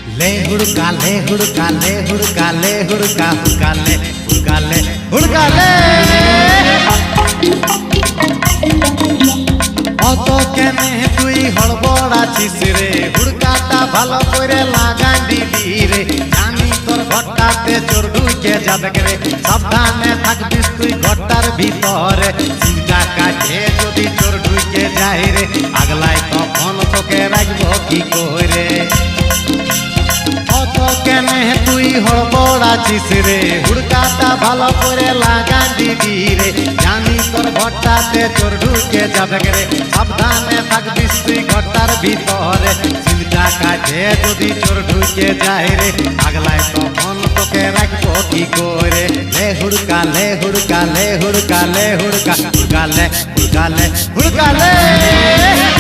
ले हुड़का ले हुड़का ले हुड़का ले हुड़का हुड़का ले हुड़का ले हुड़का ले অত কেনে তুই হড়বড় আছিস রে হুড়কাটা ভালো করে লাগাই দিবি রে জানি তোর ঘরটাতে চোর ঢুকে যাবে রে সাবধানে থাকবিস তুই ঘরটার ভিতরে চিন্তা কাটে যদি চোর ঢুকে যায় রে আগলাই তখন তোকে রাখবো কি করে অত কেনে তুই হড়বড় আছিস রে হুড়কাটা ভালো করে লাগা দিবি রে জানি তোর ঘরটাতে চোর ঢুকে যাবে রে সাবধানে থাকবিস তুই ঘরটার ভিতরে চিন্তা কাটে যদি চোর ঢুকে যায় রে আগলাই তখন তোকে রাখবো কি করে লে হুড়কা লে হুড়কা লে হুড়কা লে হুড়কা হুড়কা লে হুড়কা লে হুড়কা লে